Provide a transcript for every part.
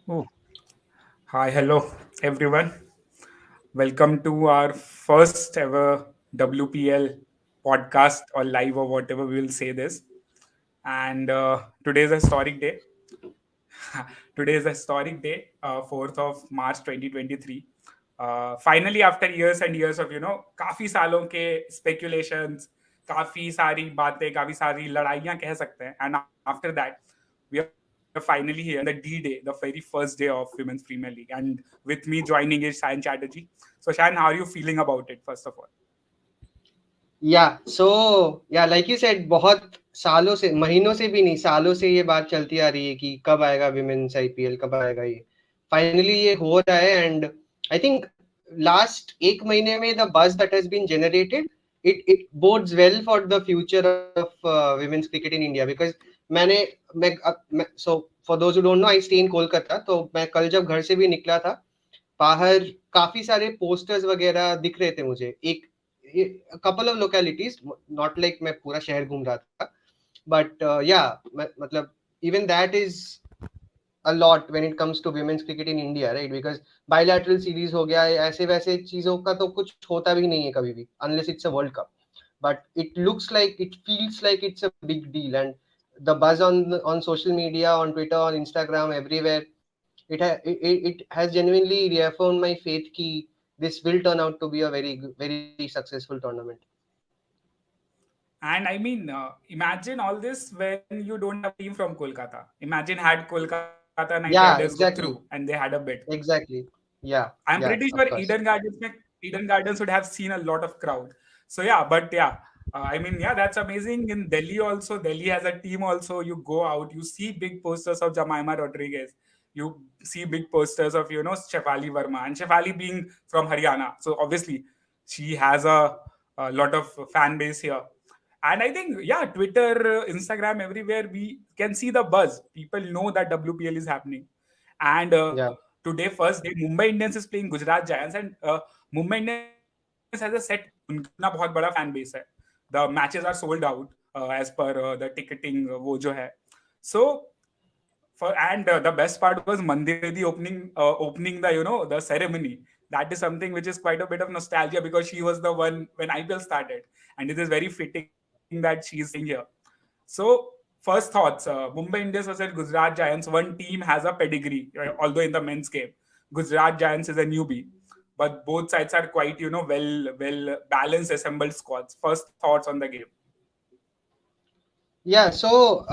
Oh, hi, hello, everyone. Welcome to our first ever WPL podcast or live or whatever we will say this. And today is a historic day. Today is a historic day, 4th of March 2023. Finally, after years and years of, काफ़ी सालों के speculations, काफ़ी सारी बातें, काफ़ी सारी लड़ाइयाँ कह सकते हैं. And after that, we are finally here on the D-Day, the very first day of Women's Premier League. And with me joining is Shayan Chatterjee. So, Shayan, how are you feeling about it, first of all? Like you said बहुत सालों से महीनों से भी नहीं सालों से ये बात चलती आ रही है कि कब आएगा विमेन्स आईपीएल कब आएगा ये फाइनली ये हो रहा है एंड आई थिंक लास्ट एक महीने में the buzz that has been generated it bodes well for the future of women's cricket in India because मैं so for those who don't know I stay in Kolkata तो मैं कल जब घर से भी निकला था बाहर काफी सारे पोस्टर्स वगैरह दिख रहे थे मुझे एक couple of localities not like मैं पूरा शहर घूम रहा था but मतलब even that is a lot when it comes to women's cricket in India right because bilateral series हो गया ऐसे वैसे चीजों का तो कुछ होता भी नहीं है कभी भी unless it's a world cup but it feels like it's a big deal and the buzz on social media on Twitter on Instagram everywhere it has genuinely reaffirmed my faith कि this will turn out to be a very successful tournament. And I mean, imagine all this when you don't have a team from Kolkata. Imagine had Kolkata Knight Riders go Yeah, through and exactly. they had a bid. Exactly. Yeah, I'm pretty yeah, sure of course. Eden Gardens would have seen a lot of crowd. So yeah, but yeah, I mean, yeah, that's amazing. In Delhi also, Delhi has a team also. You go out, you see big posters of Jemima Rodriguez. You see big posters of, Shefali Verma. And Shefali being from Haryana. So obviously, she has a lot of fan base here. And I think, yeah, Twitter, Instagram, everywhere, we can see the buzz. People know that WPL is happening. And Yeah. today, first day, Mumbai Indians is playing Gujarat Giants, and Mumbai Indians has a set. उनका अपना बहुत बड़ा fan base है. The matches are sold out as per the ticketing वो जो है. So the best part was Mandir Bedi opening the ceremony. That is something which is quite a bit of nostalgia because she was the one when IPL started, and it is very fitting that she is staying here. So first thoughts: Mumbai Indians versus Gujarat Giants. One team has a pedigree, although in the men's game, Gujarat Giants is a newbie, but both sides are quite well balanced, assembled squads. First thoughts on the game. Yeah, so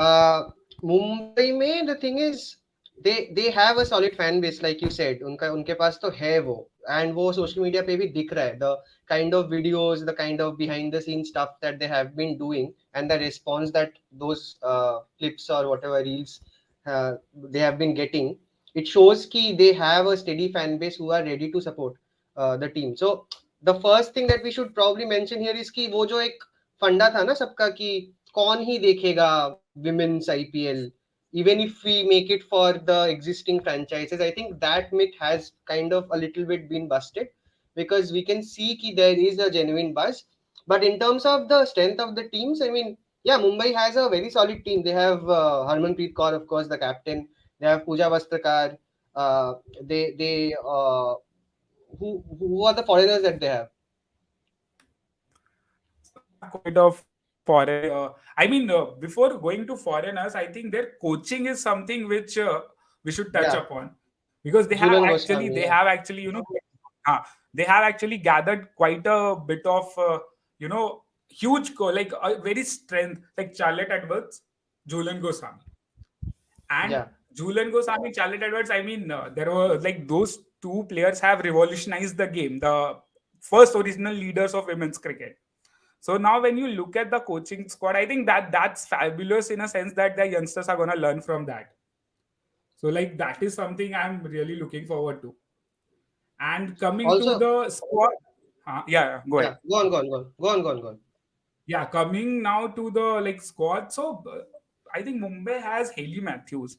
Mumbai में the thing is they have a solid fan base like you said उनके पास तो है वो and वो social media पे भी दिख रहा है the kind of videos the kind of behind the scenes stuff that they have been doing and the response that those clips or whatever reels they have been getting it shows कि they have a steady fan base who are ready to support the team so the first thing that we should probably mention here is कि वो जो एक फंडा था ना सबका कि कौन ही देखेगा women's IPL even if we make it for the existing franchises I think that myth has kind of a little bit been busted because we can see ki there is a genuine buzz but in terms of the strength of the teams I mean yeah Mumbai has a very solid team they have Harmanpreet Kaur of course the captain they have Pooja Vastrakar they who are the foreigners that they have Quite of foreign. I mean, before going to foreigners, I think their coaching is something which we should touch yeah upon because Julan Goswami they yeah have actually, they have actually gathered quite a bit of, huge, like a very strength, like Charlotte Edwards, Julian Goswami. And yeah Julian Goswami, Charlotte Edwards, I mean, there were like those two players have revolutionized the game, the first original leaders of women's cricket. So now when you look at the coaching squad, I think that's fabulous in a sense that the youngsters are gonna learn from that. So like that is something I'm really looking forward to. And coming to also the squad, go yeah ahead. go on Yeah, coming now to the like squad. So I think Mumbai has Haley Matthews.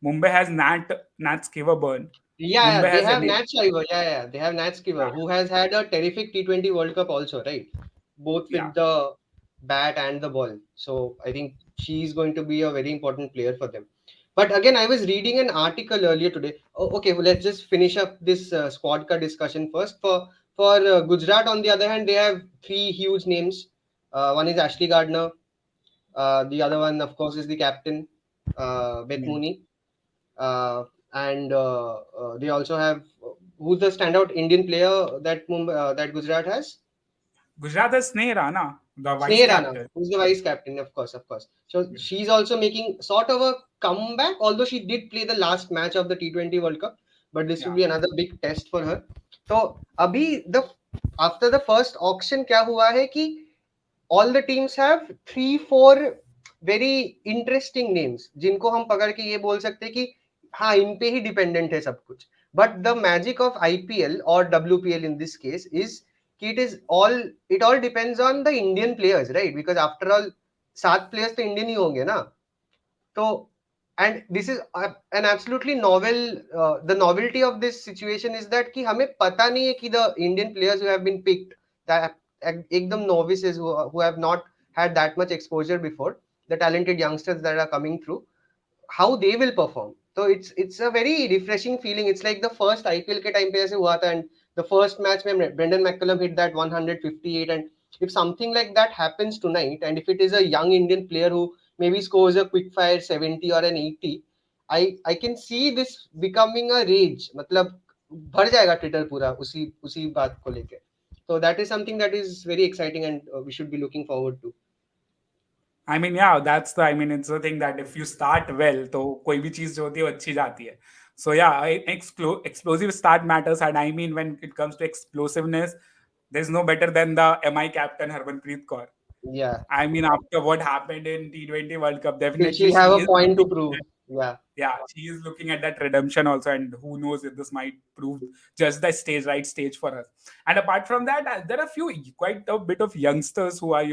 Mumbai has Nat Scaverburn. Yeah, Mumbai they has have Ellie. Nat Skiver. Yeah, they have Nat Skiver, who has had a terrific T20 World Cup also, right? Both Yeah. with the bat and the ball. So I think she's going to be a very important player for them. But again, I was reading an article earlier today. Okay, well, let's just finish up this squad cut discussion first. For Gujarat, on the other hand, they have three huge names. One is Ashley Gardner. The other one, of course, is the captain, Beth Yeah. Mooney. And they also have who's the standout Indian player that that Gujarat has? Gujarat has Sneh Rana, the vice Sneh Rana, captain. who's the vice captain, of course, of course. So she's also making sort of a comeback, although she did play the last match of the T20 World Cup, but this will Yeah. be another big test for her. So abhi the after the first auction, क्या हुआ है कि all the teams have 3-4 very interesting names जिनको हम पकड़ के ये बोल सकते हैं कि हाँ इन पे ही डिपेंडेंट है सब कुछ. But the magic of IPL or WPL in this case is it all depends on the Indian players, right? Because after all 7 players तो Indian ही होंगे ना. So, and this is an absolutely novel. The novelty of this situation is that कि हमें पता नहीं है कि the Indian players who have been picked, that एकदम novices who have not had that much exposure before, the talented youngsters that are coming through, how they will perform. So it's a very refreshing feeling. It's like the first IPL के time पे ऐसे हुआ था, and the first match में Brendan McCullum hit that 158, and if something like that happens tonight, and if it is a young Indian player who maybe scores a quick fire 70 or an 80, I can see this becoming a rage. मतलब भर जाएगा Twitter पूरा उसी बात को लेके. So that is something that is very exciting, and we should be looking forward to. I mean, yeah, it's the thing that if you start well, तो कोई भी चीज जो होती है वो अच्छी जाती है. So yeah, explosive start matters, and I mean when it comes to explosiveness, there's no better than the MI captain Harmanpreet Kaur. Yeah, I mean, after what happened in T20 World Cup, definitely she'll have she a is point to looking prove. at, Yeah, yeah, she is looking at that redemption also, and who knows if this might prove just the right stage for us. And apart from that, there are quite a bit of youngsters who are,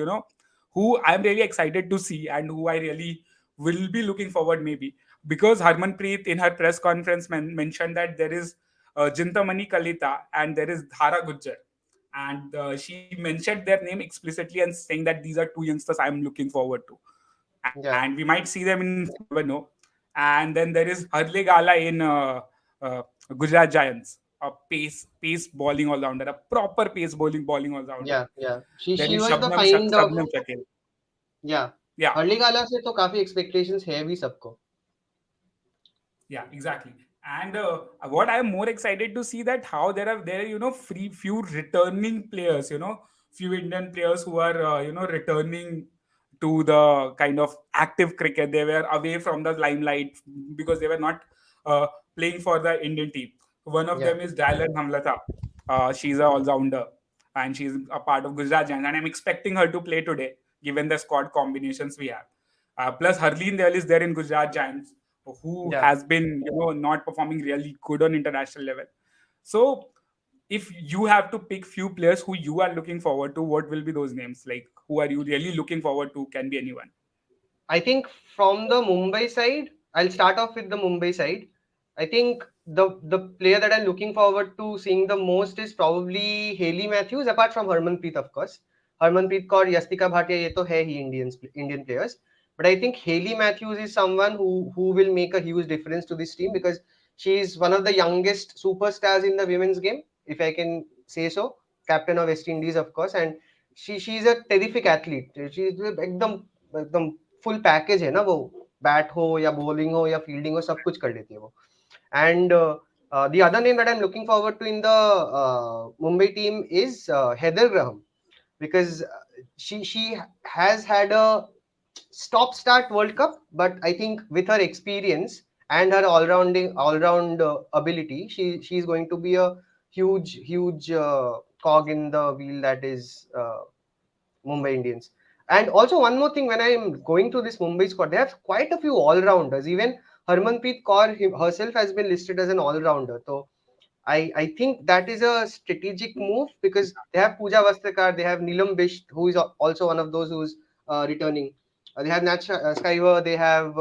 who I'm really excited to see and who I really will be looking forward maybe because Harmanpreet in her press conference mentioned that there is Jintamani Kalita and there is Dhara Gujjar, and she mentioned their name explicitly and saying that these are two youngsters I'm looking forward to, and yeah. we might see them in never know. And then there is Harle Gala in uh, Gujarat Giants, a pace bowling all rounder, a proper pace bowling all rounder. Yeah, yeah. Then She is was the find of, Shabnam Shakil. yeah. Yeah, हर्लिगाला से तो काफी expectations है भी सबको. yeah, exactly. And what I am more excited to see that how there are few returning players, few Indian players who are returning to the kind of active cricket. They were away from the limelight because they were not uh, playing for the Indian team. One of Yeah, them is Dylan Hamlata. She's a all-rounder and she's a part of Gujarat Giants, and I'm expecting her to play today given the squad combinations we have. Plus, Harleen Dale is there in Gujarat Giants, who yeah. has been not performing really good on international level. So if you have to pick few players who you are looking forward to, what will be those names? Like who are you really looking forward to? Can be anyone. I think from the Mumbai side, I'll start off with the Mumbai side. I think the player that I'm looking forward to seeing the most is probably Hayley Matthews, apart from Harmanpreet, of course. Harmanpreet Kaur, Yastika Bhatia, ये तो है ही Indian players. But I think Hayley Matthews is someone who will make a huge difference to this team because she's one of the youngest superstars in the women's game, if I can say so. Captain of West Indies, of course, and she's a terrific athlete. She's एकदम full package है ना वो. Bat हो या bowling हो या fielding हो सब कुछ कर लेती है वो. And the other name that I'm looking forward to in the Mumbai team is Heather Graham, because she has had a stop start World Cup, but I think with her experience and her all round ability, she's going to be a huge cog in the wheel that is Mumbai Indians. And also one more thing, when I'm going to this Mumbai squad, they have quite a few all-rounders. Even Harmanpreet Kaur herself has been listed as an all-rounder. So I think that is a strategic move because they have Pooja Vastakar, they have Neelam Bisht, who is also one of those who's returning. They have Nat Skyver, they have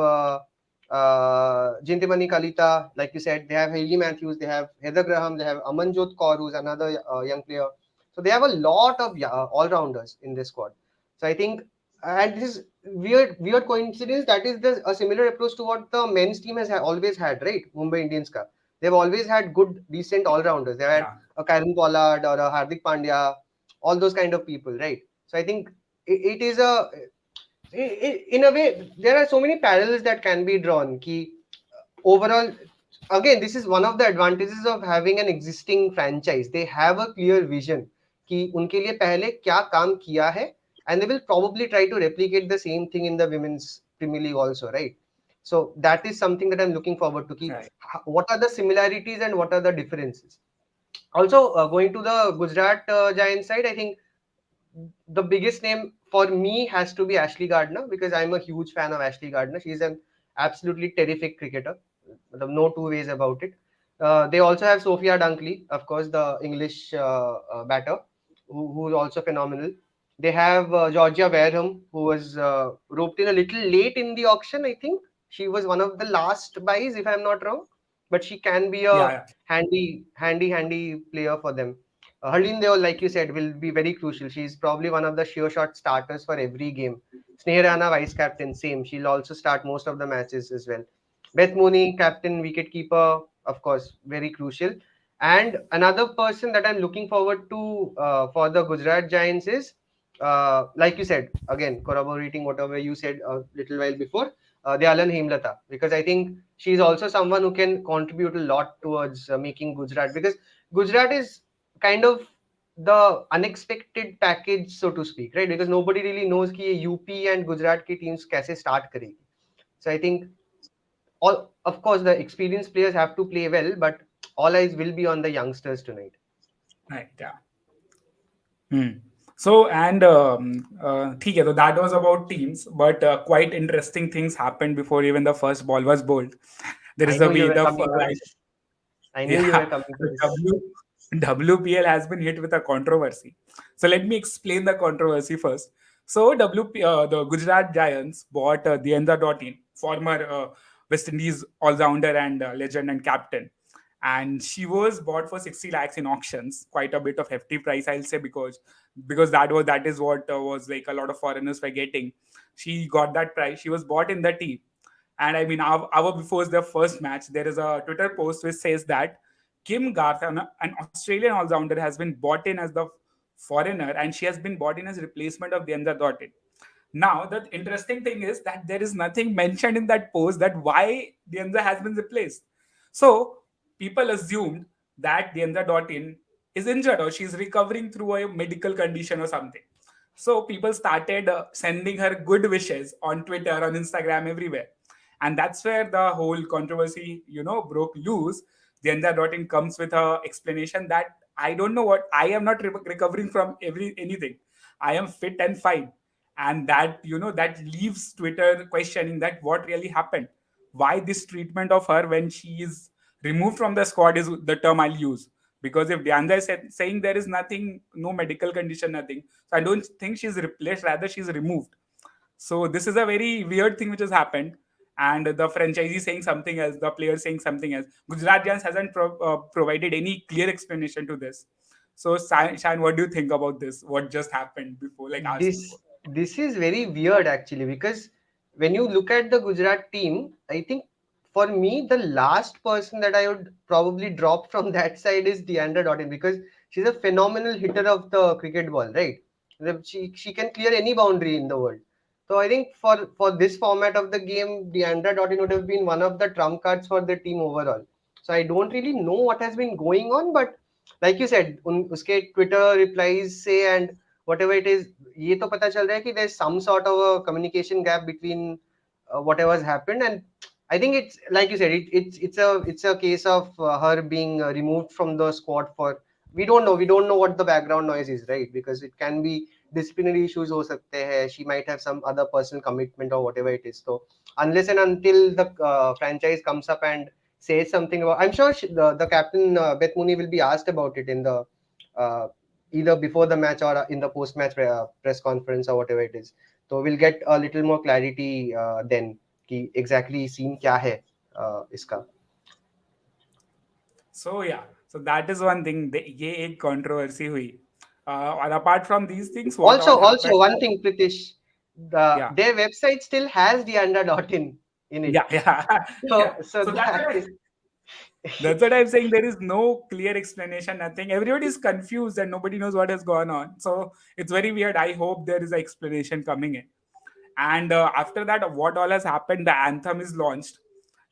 Jintimani Kalita, like you said, they have Hayley Matthews, they have Heather Graham, they have Amanjot Kaur, who's another young player. So they have a lot of all-rounders in this squad. So I think, and this is weird coincidence, that is a similar approach to what the men's team has always had, right? Mumbai Indians ka. They've always had good, decent all-rounders. They had Yeah. a Karen Pollard or a Hardik Pandya, all those kind of people, right? So I think it is in a way, there are so many parallels that can be drawn. Ki overall, again, this is one of the advantages of having an existing franchise. They have a clear vision कि उनके लिए पहले क्या काम किया है, and they will probably try to replicate the same thing in the women's Premier League also, right? So that is something that I'm looking forward to. Ki Right. what are the similarities and what are the differences? Also, going to the Gujarat Giants side, I think the biggest name for me has to be Ashley Gardner, because I'm a huge fan of Ashley Gardner. She's an absolutely terrific cricketer. No two ways about it. They also have Sophia Dunkley, of course, the English batter, who's also phenomenal. They have Georgia Wareham, who was roped in a little late in the auction, I think. She was one of the last buys, if I'm not wrong. But she can be Yeah. a Yeah. handy player for them. Harleen Deol, like you said, will be very crucial. She's probably one of the sure shot starters for every game. Sneha Rana, vice captain, same. She'll also start most of the matches as well. Beth Mooney, captain, wicketkeeper, of course, very crucial. And another person that I'm looking forward to for the Gujarat Giants is, like you said, again, corroborating whatever you said a little while before, Dyalan Hemlata, because I think she's also someone who can contribute a lot towards making Gujarat, because Gujarat is kind of the unexpected package, so to speak, right? Because nobody really knows कि ये UP and Gujarat की teams कैसे start करेगी. So I think all, of course, the experienced players have to play well, but all eyes will be on the youngsters tonight. Right. Yeah. Hmm. So and ठीक है, so that was about teams, but quite interesting things happened before even the first ball was bowled. There I is a know you way were the coming to this. I knew you were yeah, coming to the this. WPL has been hit with a controversy. So let me explain the controversy first. So the Gujarat Giants bought Deandra Dottin, former West Indies all-rounder and legend and captain, and she was bought for 60 lakhs in auctions, quite a bit of hefty price, I'll say, because that is what was like a lot of foreigners were getting. She got that price. She was bought in the team, and I mean, hour before their first match, there is a Twitter post which says that Kim Garth, an Australian all-rounder, has been bought in as the foreigner, and she has been bought in as replacement of Deandra Dottin. Now, the interesting thing is that there is nothing mentioned in that post that why Deandra has been replaced. So people assumed that Deandra Dottin is injured or she's recovering through a medical condition or something. So people started sending her good wishes on Twitter, on Instagram, everywhere. And that's where the whole controversy, broke loose. Deandra Dottin comes with a explanation that I don't know what I am not recovering from anything. I am fit and fine, and that leaves Twitter questioning that what really happened. Why this treatment of her when she is removed from the squad is the term I'll use, because if Deandra is saying there is nothing, no medical condition, nothing, so I don't think she's replaced, rather she's removed. So this is a very weird thing which has happened, and the franchisee saying something else, the player saying something else. Gujarat Giants hasn't provided any clear explanation to this. So Shan, what do you think about this? What just happened before, like hours before? This is very weird actually, because when you look at the Gujarat team, I think for me the last person that I would probably drop from that side is Deandra Dottin, because she's a phenomenal hitter of the cricket ball, right? She can clear any boundary in the world. So I think for this format of the game, Deandra Dottin would have been one of the trump cards for the team overall. So I don't really know what has been going on, but like you said, uske Twitter replies say and whatever it is, ये तो पता चल रहा है कि there's some sort of a communication gap between whatever has happened. And I think it's like you said, it's a case of her being removed from the squad for, we don't know what the background noise is, right? Because it can be disciplinary issues ho sakte hai, she might have some other personal commitment or whatever it is. So unless and until the franchise comes up and says something about, I'm sure the captain Beth Mooney will be asked about it in the uh, either before the match or in the post match press conference or whatever it is. So we'll get a little more clarity then कि exactly scene क्या है इसका. So yeah, so that is one thing. ये एक controversy हुई. And apart from these things, what all Also happened? one thing, Pritish, Yeah. Their website still has Deandra Dottin in it. Yeah, yeah, yeah. So So that's that what is that's what I'm saying. There is no clear explanation, nothing. Everybody is confused and nobody knows what has gone on. So it's very weird. I hope there is an explanation coming in. And after that, what all has happened? The anthem is launched,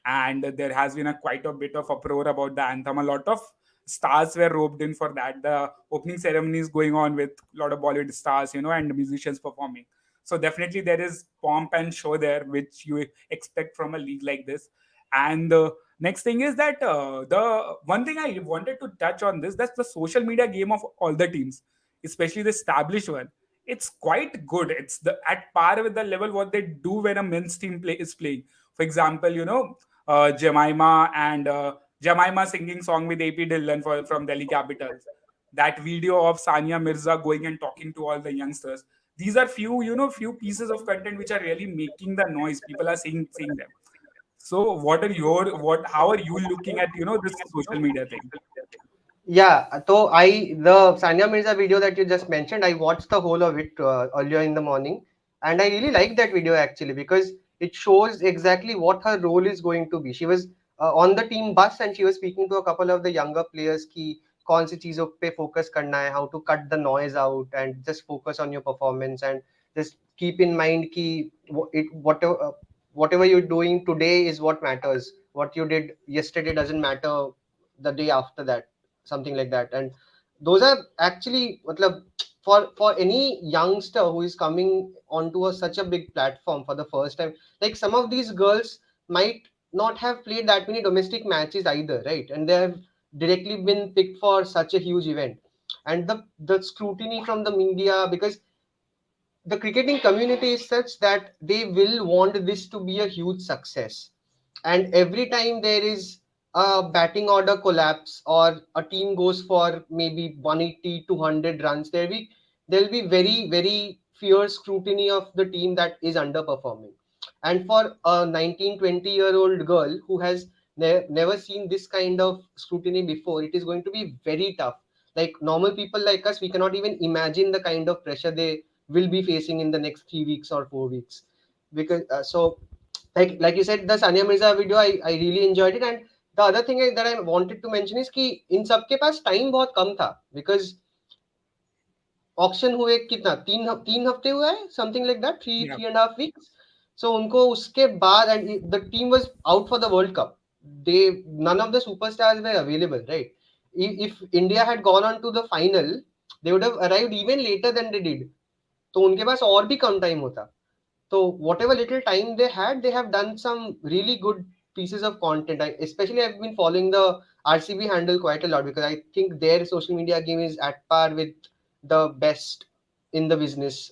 and there has been quite a bit of uproar about the anthem. A lot of stars were roped in for that. The opening ceremony is going on with a lot of Bollywood stars, and musicians performing. So definitely there is pomp and show there, which you expect from a league like this. And the next thing is that the one thing I wanted to touch on this, that's the social media game of all the teams, especially the established one. It's quite good. It's the at par with the level what they do when a men's team is playing. For example, Jemima singing song with AP Dillon from Delhi Capitals. That video of Sania Mirza going and talking to all the youngsters. These are few pieces of content which are really making the noise. People are seeing them. So how are you looking at this social media thing? Yeah, so the Sania Mirza video that you just mentioned, I watched the whole of it earlier in the morning, and I really like that video actually because it shows exactly what her role is going to be. She was on the team bus and she was speaking to a couple of the younger players कि कौन सी चीजों पे focus करना है, how to cut the noise out and just focus on your performance and just keep in mind कि whatever you're doing today is what matters. What you did yesterday doesn't matter the day after that, something like that. And those are actually matlab, for any youngster who is coming onto such a big platform for the first time, like some of these girls might not have played that many domestic matches either, right? And they have directly been picked for such a huge event, and the scrutiny from the media, because the cricketing community is such that they will want this to be a huge success. And every time there is a batting order collapse or a team goes for maybe 180, 200 runs, there'll be very, very fierce scrutiny of the team that is underperforming. And for a 19, 20-year-old girl who has never seen this kind of scrutiny before, it is going to be very tough. Like normal people like us, we cannot even imagine the kind of pressure they will be facing in the next 3 weeks or 4 weeks. Because like you said, the Sania Mirza video, I really enjoyed it. And the other thing that I wanted to mention is कि इन सबके पास time बहुत कम था, because auction हुए कितना तीन हफ्ते हुआ है, something like that, Yeah. 3.5 weeks. So उनको उसके बाद and the team was out for the world cup. They None of the superstars were available, right? If India had gone on to the final, they would have arrived even later than they did. तो उनके पास और भी कम time होता. So whatever little time they had, they have done some really good pieces of content. Especially I've been following the RCB handle quite a lot because I think their social media game is at par with the best in the business.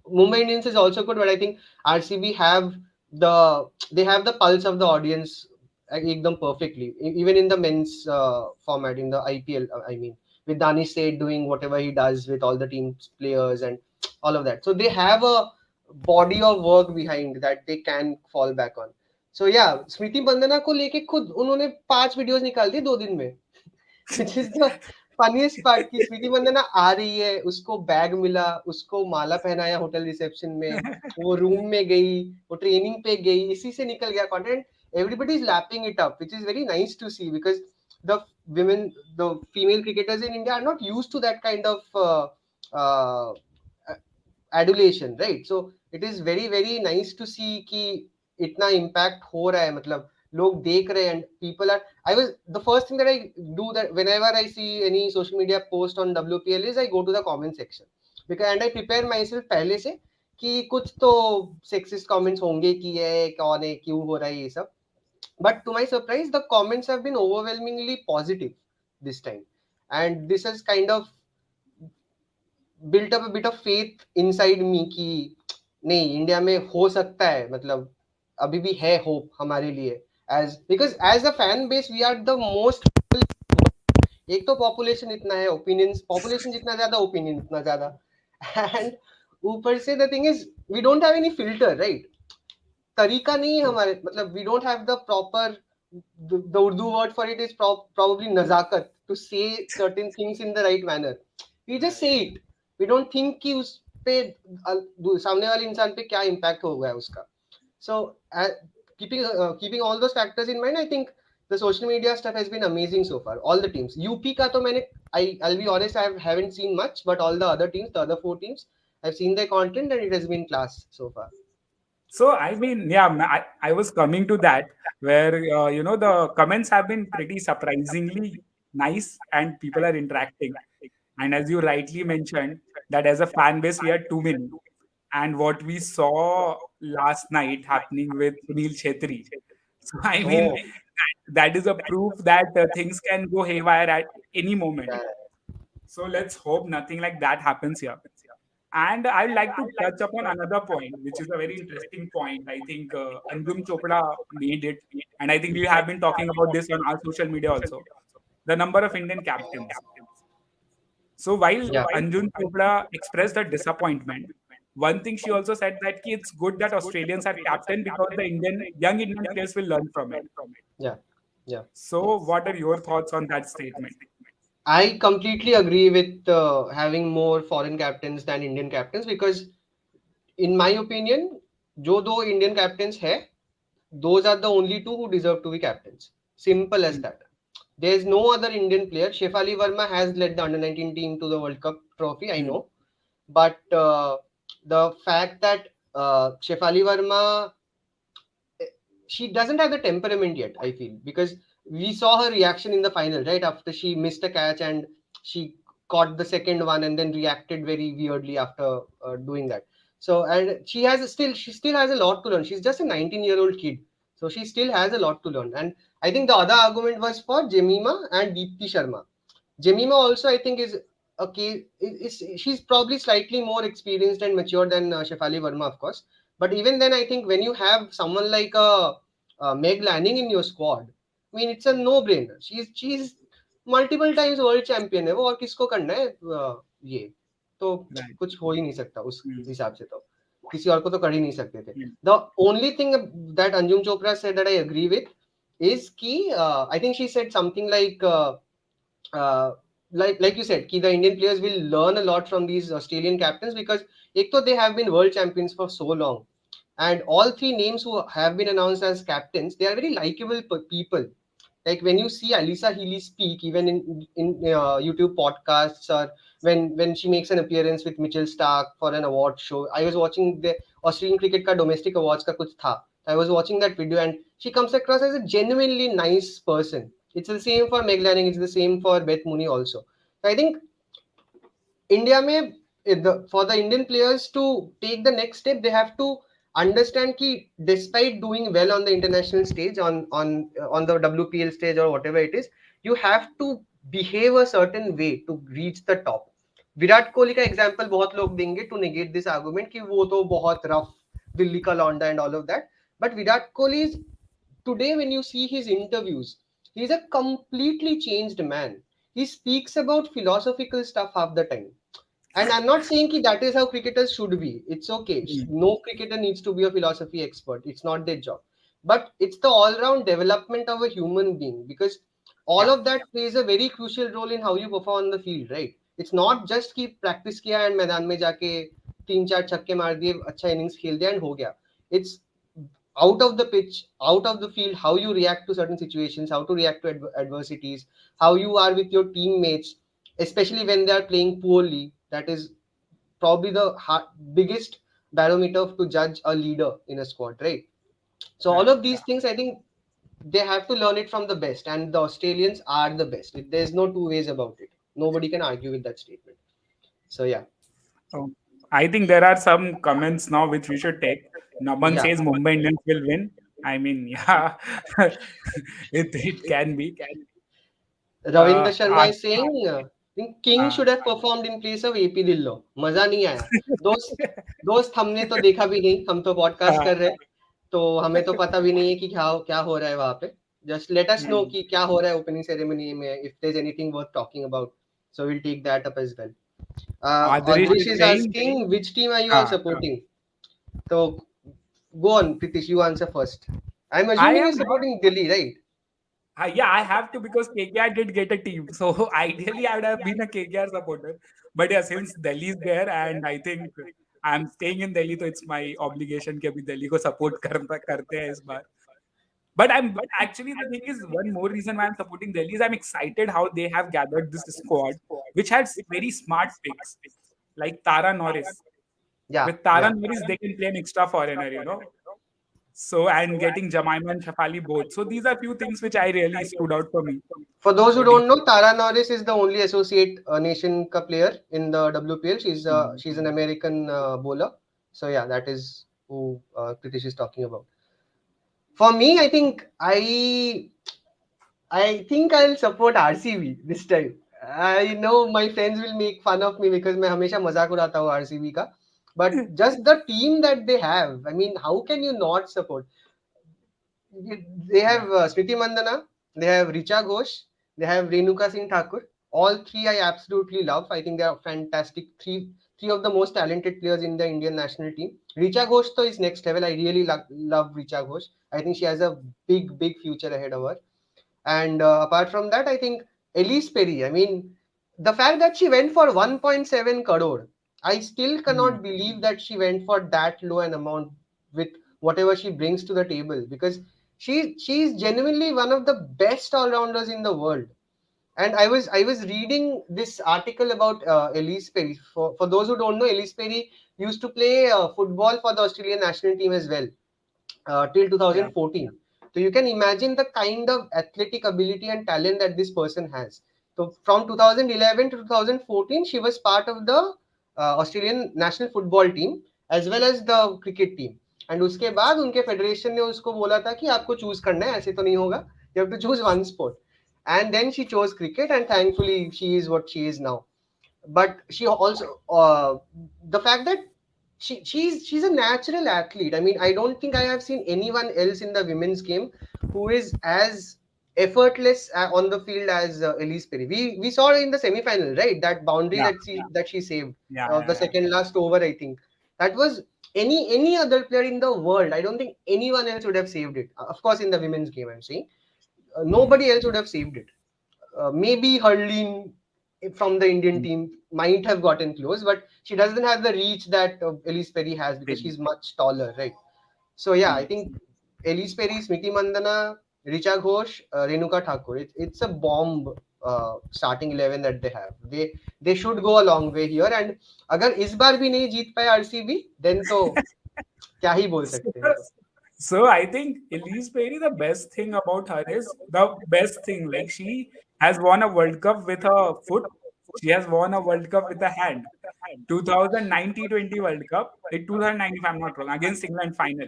Mumbai Indians is also good, but I think RCB they have the pulse of the audience ekdam perfectly. Even in the men's format in the IPL, I mean, with Danish Seth doing whatever he does with all the team's players and all of that. So they have a body of work behind that they can fall back on. So yeah, स्मृति बंदना को लेके खुद उन्होंने 5 videos निकाल दिए 2 दिन में, which is the funniest part कि स्मृति बंदना आ रही है, उसको बैग मिला, उसको माला पहनाया होटल रिसेप्शन में, वो रूम में गई, वो ट्रेनिंग पे गई, इसी से निकल गया content. Everybody is lapping it up, which is very nice to see because the the female cricketers in India are not used to that kind of uh, adulation, right? So it is very very nice to see कि इतना impact हो रहा है, मतलब लोग देख रहे हैं and people are. I was the first thing that I do that whenever I see any social media post on WPL is I go to the comment section because and I prepare myself पहले से कि कुछ तो sexist comments होंगे कि ये कौन है, क्यों हो रहा है ये सब. But to my surprise, the comments have been overwhelmingly positive this time, and this has kind of built up a bit of faith inside me कि नहीं, इंडिया में हो सकता है, मतलब अभी भी है होप हमारे लिए. as because as a fan base we are the most. एक तो पॉपुलेशन इतना है, ओपिनियंस पॉपुलेशन जितना ज्यादा ओपिनियन उतना ज्यादा, एंड ऊपर से the thing is we don't have any filter, right? तरीका नहीं है हमारे, मतलब we don't have the proper, the Urdu word for it is probably nazakat, to say certain things in the right manner. We just say it. We don't think कि उस पे सामने वाले इंसान पे क्या इम्पैक्ट होगा उसका. So keeping all those factors in mind, I think the social media stuff has been amazing so far. All the teams. UP का तो मैंने I'll be honest, haven't seen much, but all the other teams, the other 4 teams, I've seen their content and it has been class so far. So I mean, yeah, I was coming to that where the comments have been pretty surprisingly nice and people are interacting. And as you rightly mentioned, that as a fan base we are too many. And what we saw last night happening with Sunil Chhetri. So I mean, Oh, that is a proof that things can go haywire at any moment. yeah, So let's hope nothing like that happens here. And I'd like to touch upon another point, which is a very interesting point. I think Anjum Chopra made it, and I think we have been talking about this on our social media also. The number of Indian captains. So while yeah, Anjum Chopra expressed her disappointment, one thing she also said that it's good that Australians are captain because the young Indian players will learn from it. yeah, yeah. So what are your thoughts on that statement? I completely agree with having more foreign captains than Indian captains because, in my opinion, जो दो Indian captains है, those are the only two who deserve to be captains. Simple as Hmm. that. There is no other Indian player. Shefali Verma has led the under 19 team to the World Cup trophy, I Hmm. know. But the fact that Shefali Verma, she doesn't have the temperament yet, I feel, because we saw her reaction in the final, right? After she missed a catch and she caught the second one and then reacted very weirdly after doing that. So, and she still has a lot to learn. She's just a 19-year-old kid. So she still has a lot to learn. And I think the other argument was for Jemima and Deepti Sharma. Jemima also, I think, is okay. She's probably slightly more experienced and mature than Shefali Verma, of course. But even then, I think when you have someone like Meg Lanning in your squad, I mean, it's a no-brainer. She's multiple times world champion है वो और किसको करना है ये तो Right. कुछ हो ही नहीं सकता उस Hmm. हिसाब से तो किसी और को तो कर ही नहीं सकते थे. Hmm. The only thing that Anjum Chopra said that I agree with is कि I think she said something like you said, the Indian players will learn a lot from these Australian captains because they have been world champions for so long, and all 3 names who have been announced as captains, they are very likable people. Like when you see Alisa Healy speak, even in YouTube podcasts, or when she makes an appearance with Mitchell Stark for an award show. I was watching the Australian cricket ka domestic awards ka kuch tha. I was watching that video and she comes across as a genuinely nice person. It's the same for Meg Lanning, it's the same for Beth Mooney also. So I think India may for the Indian players to take the next step, they have to understand कि despite doing well on the international stage, on the WPL stage or whatever it is, you have to behave a certain way to reach the top. Virat Kohli का example बहुत लोग देंगे to negate this argument कि वो तो बहुत rough Delhi का लौंडा and all of that. But Virat Kohli is today, when you see his interviews, he's a completely changed man. He speaks about philosophical stuff half the time. And I'm not saying that is how cricketers should be. It's okay. Hmm. No cricketer needs to be a philosophy expert. It's not their job. But it's the all-round development of a human being because all Yeah. of that plays a very crucial role in how you perform on the field, right? It's not just कि practice किया and मैदान में जाके 3-4 छक्के मार दिए, अच्छा innings खेल दिया and हो गया. It's out of the pitch, out of the field, how you react to certain situations, how to react to adversities, how you are with your teammates, especially when they are playing poorly. That is probably the biggest barometer to judge a leader in a squad, right? So all Right. of these things, I think they have to learn it from the best, and the Australians are the best. There's no two ways about it. Nobody can argue with that statement. So yeah, Oh, I think there are some comments now which we should take. Naman yeah. says Mumbai Indians will win. I mean, yeah, it can be. Ravinder Sharma is Ash- saying King uh, should have performed in place of AP Dillo. मजा नहीं आया. दोस्त हमने तो देखा भी नहीं. हम तो पॉडकास्ट uh, कर रहे हैं. तो हमें तो पता भी नहीं है कि क्या हो रहा है वहाँ पे. Just let us know hmm. कि क्या हो रहा है opening ceremony में. If there's anything worth talking about, so we'll take that up as well. Adrish Adrish is is saying, asking which team are you all uh, supporting? So go on, Pritish. You answer first. I'm I assuming am you're not. supporting Delhi, right? Yeah, I have to because KKR did get a team. So ideally, I would have been a KKR supporter. But yeah, since Delhi is there, and I think I'm staying in Delhi, so it's my obligation कि अभी Delhi को support करते हैं इस बार. But I'm actually the thing is one more reason why I'm supporting Delhi is I'm excited how they have gathered this squad, which has very smart picks like Tara Norris. Yeah, With Tara yeah. Norris, they can play an extra foreigner, you know. So and getting Jemima and Shafali both. So these are few things which I really stood out for me. For those who What do you don't know, Tara Norris is the only associate nation ka player in the WPL. She's an American bowler. So yeah, that is who Pritish is talking about. For me, I think I'll support RCB this time. I know my friends will make fun of me because मैं हमेशा मजाक उड़ाता हूँ RCB का. But just the team that they have, I mean, how can you not support? They have Yeah. Smriti Mandana, they have Richa Ghosh, they have Renuka Singh Thakur. All three I absolutely love. I think they are fantastic. Three of the most talented players in the Indian national team. Richa Ghosh though is next level. I really love Richa Ghosh. I think she has a big future ahead of her. And apart from that, I think Elise Perry. I mean, the fact that she went for 1.7 crore, I still Hmm. cannot believe that she went for that low an amount with whatever she brings to the table because she's genuinely one of the best all rounders in the world. And I was reading this article about Elise Perry. For those who don't know, Elise Perry used to play football for the Australian national team as well till Yeah. 2014. So you can imagine the kind of athletic ability and talent that this person has. So from 2011 to 2014, she was part of the Australian national football team as well as the cricket team. And उसके बाद उनके federation ने उसको बोला था कि आपको choose करना है, ऐसे तो नहीं होगा. You have to choose one sport. And then she chose cricket, and thankfully she is what she is now. But she also the fact that she's a natural athlete. I mean, I don't think I have seen anyone else in the women's game who is as effortless on the field as Elise Perry. We saw her in the semi-final, right? That boundary Yeah. that she saved, Yeah. the Yeah. second last over, I think. That was any other player in the world. I don't think anyone else would have saved it. Of course, in the women's game, I'm saying Hmm. nobody else would have saved it. Maybe Hurleen from the Indian Hmm. team might have gotten close, but she doesn't have the reach that Elise Perry has because Really. she's much taller, right? So yeah, I Hmm. think Elise Perry, Smriti Mandana, Richa Ghosh, Renuka Thakur. It's a bomb starting 11 that they have. They should go a long way here. And अगर इस बार भी नहीं जीत पाए RCB, then तो क्या ही बोल So, सकते हैं तो. so I think Elise Perry, the best thing about her is the best thing. Like she has won a World Cup with her foot. She has won a World Cup with her hand. 2009 T20 World Cup, like 2009 if I'm not wrong, against England final.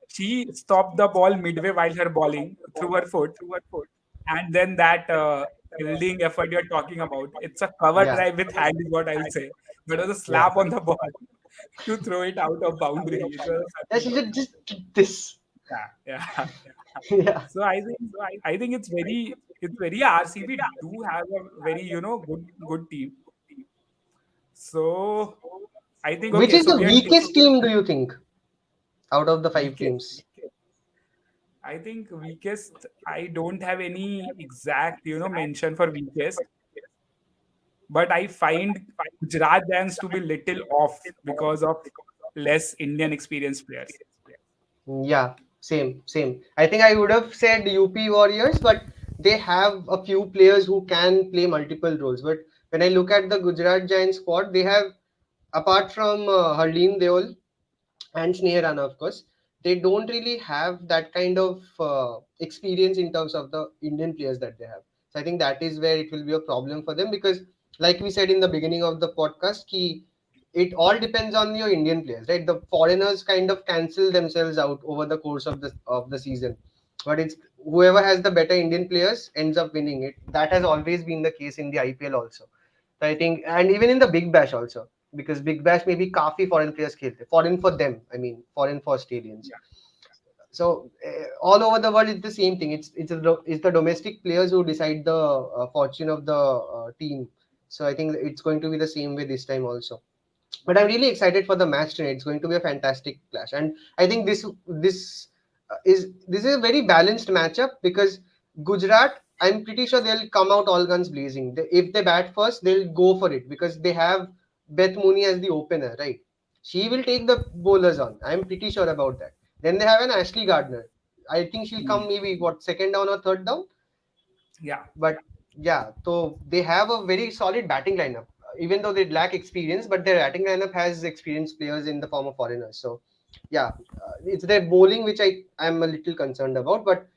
She stopped the ball midway while her bowling through her foot, and then that fielding effort you're talking about, it's a cover Yeah. drive with hand is what I'll say. But it was a Yeah. slap on the ball to throw it out of boundary. It was Yeah, nothing she but just this. yeah, yeah. Yeah. So I think it's very RCB do have a very good team. So I think Which okay. is So the we are weakest team, do you think, out of the five weakest. teams? I think weakest. I don't have any exact mention for weakest, but I find Gujarat Giants to be little off because of less Indian experienced players. Yeah, same. I think I would have said UP Warriors, but they have a few players who can play multiple roles. But when I look at the Gujarat Giants squad, they have, apart from Harleen Deol and Sneha Rana, of course, they don't really have that kind of experience in terms of the Indian players that they have. So I think that is where it will be a problem for them because, like we said in the beginning of the podcast, it all depends on your Indian players, right? The foreigners kind of cancel themselves out over the course of the season, but it's whoever has the better Indian players ends up winning it. That has always been the case in the IPL also. So I think, and even in the Big Bash also, because Big Bash में भी काफी foreign players खेलते, foreign for them, I mean, foreign for Australians. So all over the world, it's the same thing. It's the domestic players who decide the fortune of the team. So I think it's going to be the same way this time also. But I'm really excited for the match tonight. It's going to be a fantastic clash, and I think this is a very balanced matchup because Gujarat, I'm pretty sure they'll come out all guns blazing. If they bat first, they'll go for it because they have Beth Mooney as the opener, right? She will take the bowlers on. I'm pretty sure about that. Then they have an Ashley Gardner. I think she'll come maybe second down or third down. Yeah. But yeah, so they have a very solid batting lineup. Even though they lack experience, but their batting lineup has experienced players in the form of foreigners. So yeah, it's their bowling which I'm a little concerned about. But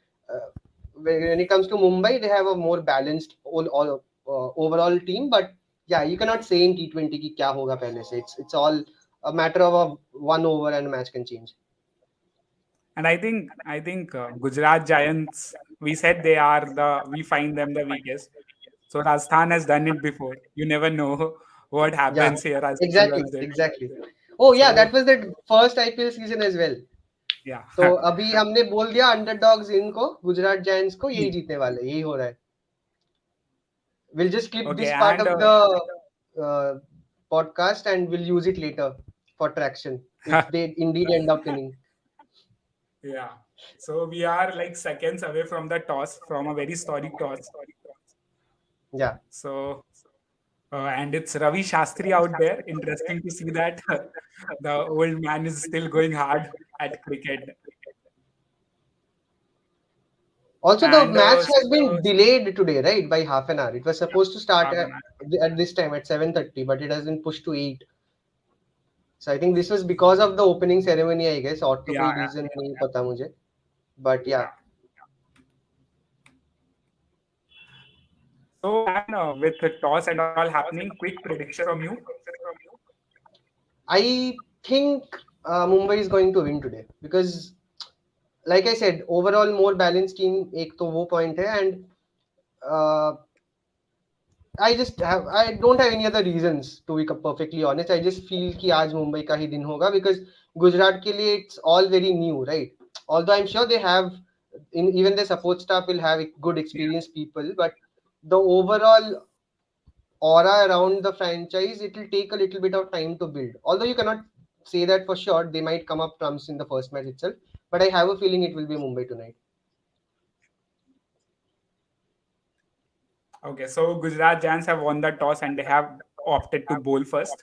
when it comes to Mumbai, they have a more balanced overall team. But yeah, you cannot say in T20 ki kya hoga pehle se. It's all a matter of one over and a match can change. And I think Gujarat Giants, we said we find them the weakest. So Rajasthan has done it before. You never know what Yeah, happens here, as exactly, everyone did. exactly. Oh yeah, that So was the first IPL season as well. yeah. तो अभी हमने बोल दिया underdogs इनको Gujarat giants को यही जीतने वाले यही हो रहा है we'll just clip Okay, this part and of the podcast and we'll use it later for traction if they indeed end up winning. yeah. So we are like seconds away from the toss, from a very historic toss. Yeah. So and it's Ravi Shastri out there. Interesting to see that the old man is still going hard at cricket. Also, the And match has been delayed today, right, by half an hour. It was supposed to start half an hour. at this time at 7:30, but it has been pushed to 8. So I think this was because of the opening ceremony, I guess, और तो कोई Yeah, reason नहीं पता मुझे. But yeah. So, and with the toss and all happening, quick prediction from you. I think Mumbai is going to win today because, like I said, overall more balanced team. एक तो वो point है and I don't have any other reasons to be perfectly honest. I just feel कि आज मुंबई का ही दिन होगा because Gujarat के लिए it's all very new, right? Although I'm sure they have, even the support staff will have good experienced people, but the overall aura around the franchise, it will take a little bit of time to build. Although you cannot say that for sure, they might come up trumps in the first match itself. But I have a feeling it will be Mumbai tonight. Okay, so Gujarat Giants have won the toss and they have opted to bowl first.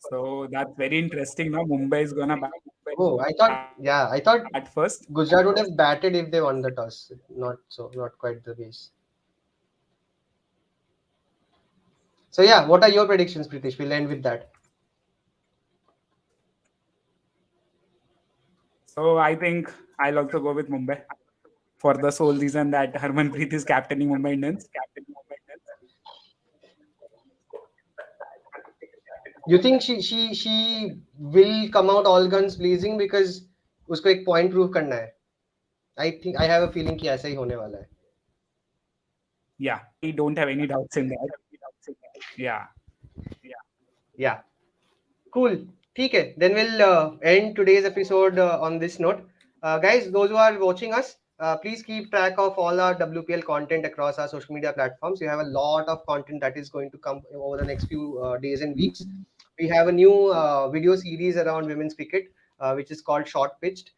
So that's very interesting. Now Mumbai is gonna bat Oh, I thought at first. Gujarat would have batted if they won the toss. Not quite the case. So yeah, what are your predictions, Pritish? We'll end with that. So I think I'll also go with Mumbai for the sole reason that Harmanpreet is captaining Mumbai Indians. You think she will come out all guns blazing because उसको एक point prove करना है? I have a feeling कि ऐसा ही होने वाला है. Yeah, we don't have any doubts in that. Yeah. Cool. ठीक है. Then we'll end today's episode on this note. Guys, those who are watching us, please keep track of all our WPL content across our social media platforms. We have a lot of content that is going to come over the next few days and weeks. We have a new video series around women's cricket, which is called Short Pitched,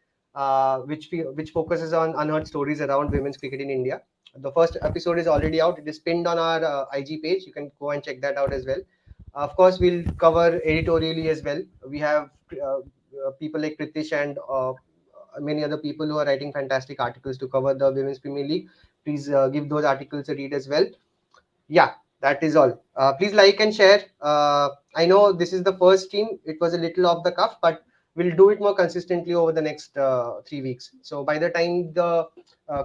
which focuses on unheard stories around women's cricket in India. The first episode is already out. It is pinned on our IG page. You can go and check that out as well. Of course, we'll cover editorially as well. We have people like Pritish and many other people who are writing fantastic articles to cover the Women's Premier League. Please give those articles a read as well. Yeah, that is all. Please like and share. I know this is the first team. It was a little off the cuff, but we'll do it more consistently over the next 3 weeks. So by the time the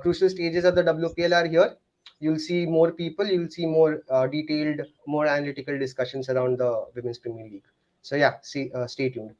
crucial stages of the WPL are here, you'll see more people, you'll see more detailed, more analytical discussions around the Women's Premier League. So yeah, stay tuned.